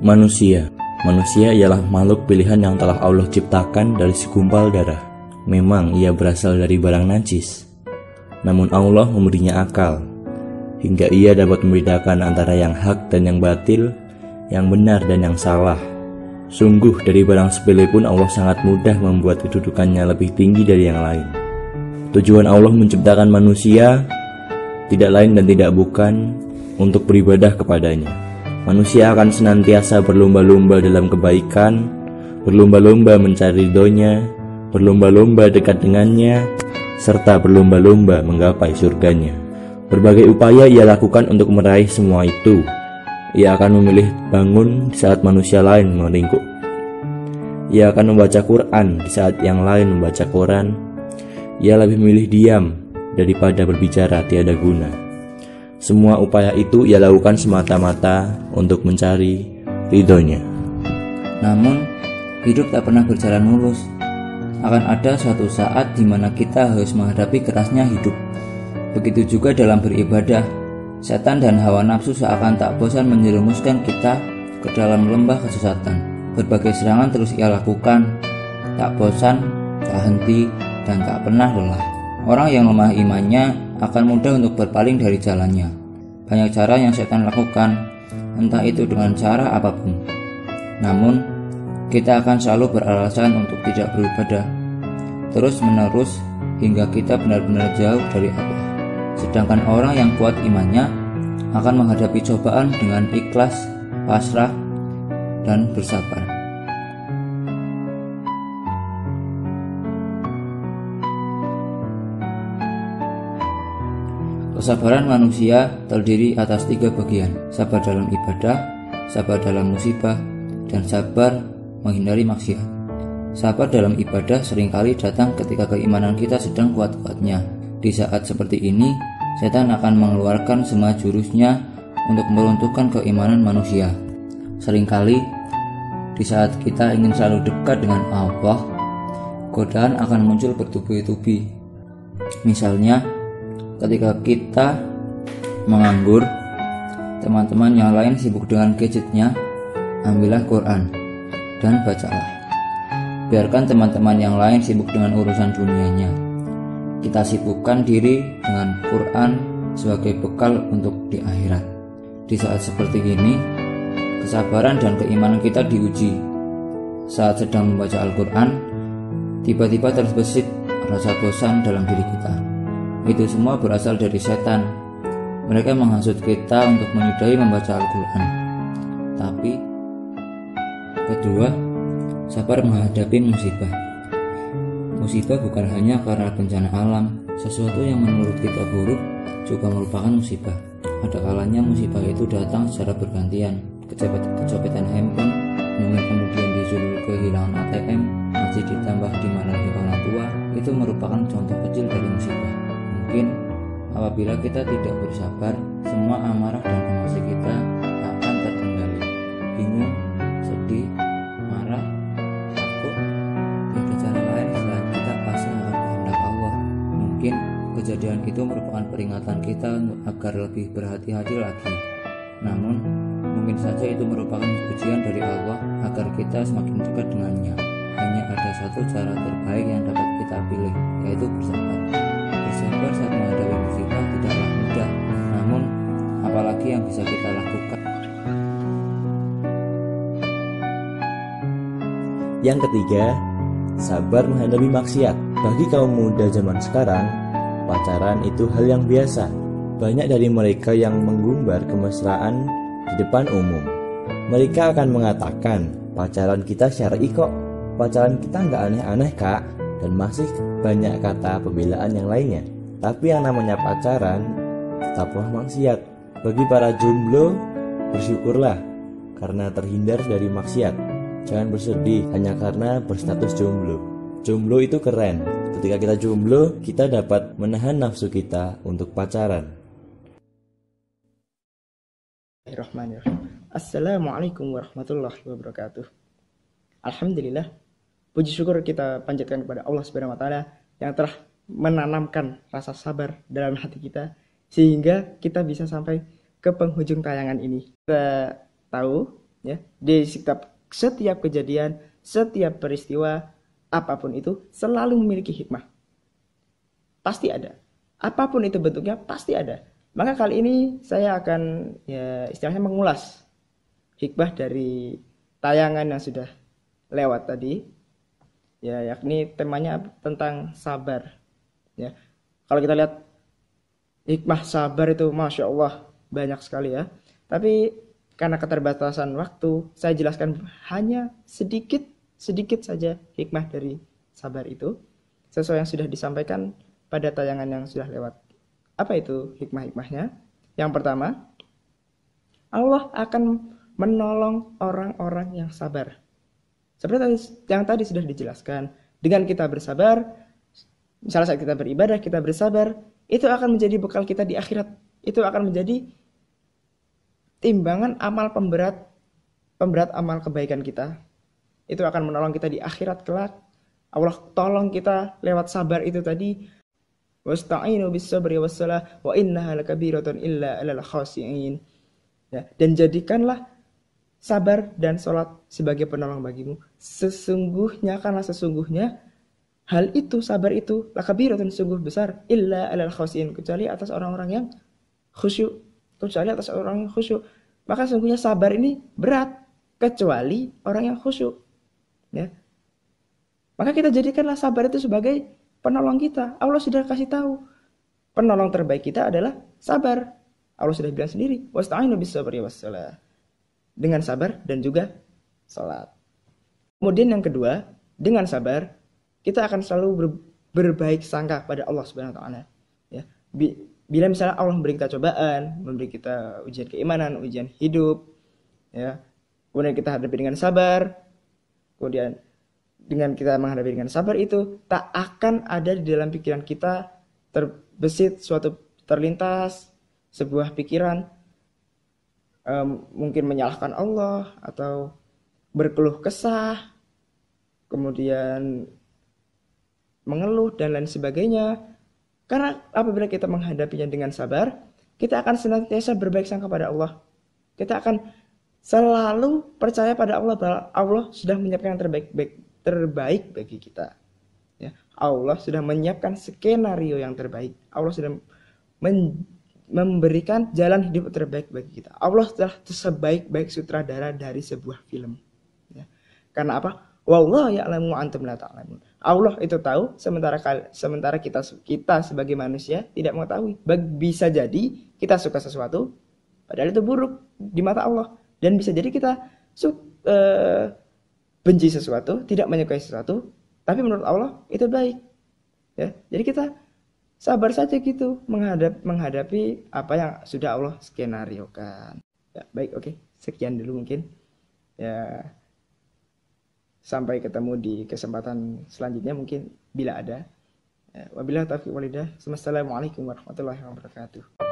Manusia ialah makhluk pilihan yang telah Allah ciptakan dari segumpal darah. Memang ia berasal dari barang najis, namun Allah memberinya akal, hingga ia dapat membedakan antara yang hak dan yang batil, yang benar dan yang salah. Sungguh dari barang sepele pun Allah sangat mudah membuat kedudukannya lebih tinggi dari yang lain. Tujuan Allah menciptakan manusia tidak lain dan tidak bukan untuk beribadah kepadanya. Manusia akan senantiasa berlomba-lomba dalam kebaikan, berlomba-lomba mencari ridhonya, berlomba-lomba dekat dengannya, serta berlomba-lomba menggapai surganya. Berbagai upaya ia lakukan untuk meraih semua itu. Ia akan memilih bangun di saat manusia lain meringkuk. Ia akan membaca Quran di saat yang lain membaca Quran. Ia lebih memilih diam daripada berbicara tiada guna. Semua upaya itu ia lakukan semata-mata untuk mencari ridhonya. Namun, hidup tak pernah berjalan mulus. Akan ada suatu saat di mana kita harus menghadapi kerasnya hidup. Begitu juga dalam beribadah. Setan dan hawa nafsu seakan tak bosan menjerumuskan kita ke dalam lembah kesesatan. Berbagai serangan terus ia lakukan, tak bosan, tak henti, dan tak pernah lelah. Orang yang lemah imannya akan mudah untuk berpaling dari jalannya. Banyak cara yang setan lakukan, entah itu dengan cara apapun. Namun, kita akan selalu beralasan untuk tidak beribadah, terus-menerus hingga kita benar-benar jauh dari Allah. Sedangkan orang yang kuat imannya akan menghadapi cobaan dengan ikhlas, pasrah, dan bersabar. Kesabaran manusia terdiri atas 3 bagian: sabar dalam ibadah, sabar dalam musibah, dan sabar menghindari maksiat. Sabar dalam ibadah seringkali datang ketika keimanan kita sedang kuat-kuatnya. Di saat seperti ini, setan akan mengeluarkan semua jurusnya untuk meruntuhkan keimanan manusia. Seringkali, di saat kita ingin selalu dekat dengan Allah, godaan akan muncul bertubi-tubi. Misalnya, ketika kita menganggur, teman-teman yang lain sibuk dengan gadgetnya, ambillah Quran dan bacalah. Biarkan teman-teman yang lain sibuk dengan urusan dunianya. Kita sibukkan diri dengan Quran sebagai bekal untuk di akhirat. Di saat seperti ini, kesabaran dan keimanan kita diuji. Saat sedang membaca Al-Quran, tiba-tiba terbesit rasa bosan dalam diri kita. Itu semua berasal dari setan. Mereka menghasut kita untuk menyudahi membaca Al-Quran. Tapi, kedua, sabar menghadapi musibah. Musibah bukan hanya karena bencana alam. Sesuatu yang menurut kita buruk juga merupakan musibah. Ada kalanya musibah itu datang secara bergantian. Kecopetan handphone, mungkin kemudian disuruh kehilangan ATM, masih ditambah dimarahi orang tua. Itu merupakan contoh kecil dari musibah. Mungkin apabila kita tidak bersabar, semua amarah dan emosi kita akan terkendali. Bingung, sedih, marah, takut, ada cara lain selain kita pasrah akan kehendak Allah. Mungkin kejadian itu merupakan peringatan kita agar lebih berhati-hati lagi. Namun, mungkin saja itu merupakan ujian dari Allah agar kita semakin dekat dengannya. Hanya ada satu cara terbaik yang dapat kita pilih, yaitu bersabar. Bersabar saat menghadapi musibah tidaklah mudah, namun apalagi yang bisa kita lakukan. Yang ketiga, sabar menghadapi maksiat. Bagi kaum muda zaman sekarang, pacaran itu hal yang biasa. Banyak dari mereka yang menggumbar kemesraan di depan umum. Mereka akan mengatakan, pacaran kita syar'i kok, pacaran kita nggak aneh-aneh kak, dan masih banyak kata pembelaan yang lainnya. Tapi yang namanya pacaran tetaplah maksiat. Bagi para jomblo, bersyukurlah karena terhindar dari maksiat. Jangan bersedih hanya karena berstatus jomblo. Jomblo itu keren. Ketika kita jomblo, kita dapat menahan nafsu kita untuk pacaran. Bismillahirrahmanirrahim. Assalamualaikum warahmatullahi wabarakatuh. Alhamdulillah, puji syukur kita panjatkan kepada Allah Subhanahu wa taala yang telah menanamkan rasa sabar dalam hati kita sehingga kita bisa sampai ke penghujung tayangan ini. Kita tahu Ya, di setiap kejadian, setiap peristiwa, apapun itu selalu memiliki hikmah. Pasti ada. Apapun itu bentuknya pasti ada. Maka kali ini saya akan ya istilahnya mengulas hikmah dari tayangan yang sudah lewat tadi. Ya, yakni temanya tentang sabar. Ya. Kalau kita lihat hikmah sabar itu Masya Allah banyak sekali ya. Tapi karena keterbatasan waktu, saya jelaskan hanya sedikit saja hikmah dari sabar itu sesuai yang sudah disampaikan pada tayangan yang sudah lewat. Apa itu hikmah-hikmahnya? Yang pertama, Allah akan menolong orang-orang yang sabar. Seperti yang tadi sudah dijelaskan, dengan kita bersabar, misalnya saat kita beribadah, kita bersabar, itu akan menjadi bekal kita di akhirat. Itu akan menjadi timbangan amal pemberat amal kebaikan kita. Itu akan menolong kita di akhirat kelak. Allah tolong kita lewat sabar itu tadi. Wasta'inu bis-sabri was-salah wa innaha lakabiratun illa 'alal khashi'in. Ya, dan jadikanlah sabar dan sholat sebagai penolong bagimu. Sesungguhnya hal itu, sabar itu lakabiratun sungguh besar illa 'alal khashi'in, kecuali atas orang-orang yang khusyuk. Maka sungguhnya sabar ini berat kecuali orang yang khusyuk. Ya. Maka kita jadikanlah sabar itu sebagai penolong kita. Allah sudah kasih tahu. Penolong terbaik kita adalah sabar. Allah sudah bilang sendiri, wasta'inu bis-sabri was-salah. Dengan sabar dan juga salat. Kemudian yang kedua, dengan sabar kita akan selalu berbaik sangka pada Allah Subhanahu wa taala. Ya. Bila misalnya Allah memberi kita cobaan, memberi kita ujian keimanan, ujian hidup, ya. Kemudian kita hadapi dengan sabar. Kemudian dengan kita menghadapi dengan sabar itu, tak akan ada di dalam pikiran kita terlintas sebuah pikiran mungkin menyalahkan Allah atau berkeluh kesah, kemudian mengeluh dan lain sebagainya. Karena apabila kita menghadapinya dengan sabar, kita akan senantiasa berbaik sangka pada Allah. Kita akan selalu percaya pada Allah bahwa Allah sudah menyiapkan yang terbaik bagi kita. Ya, Allah sudah menyiapkan skenario yang terbaik. Allah sudah memberikan jalan hidup terbaik bagi kita. Allah telah sebaik-baik sutradara dari sebuah film. Ya. Karena apa? Wallahu ya'lamu wa antum la ta'lamun. Allah itu tahu, sementara kita sebagai manusia tidak mengetahui. Bisa jadi kita suka sesuatu, padahal itu buruk di mata Allah. Dan bisa jadi kita benci sesuatu, tidak menyukai sesuatu, tapi menurut Allah itu baik. Ya, jadi kita sabar saja gitu menghadapi apa yang sudah Allah skenariokan. Ya, baik, oke. Sekian dulu mungkin. Ya, sampai ketemu di kesempatan selanjutnya mungkin bila ada. Ya, wabillahi taufiq walhidayah. Wassalamualaikum warahmatullahi wabarakatuh.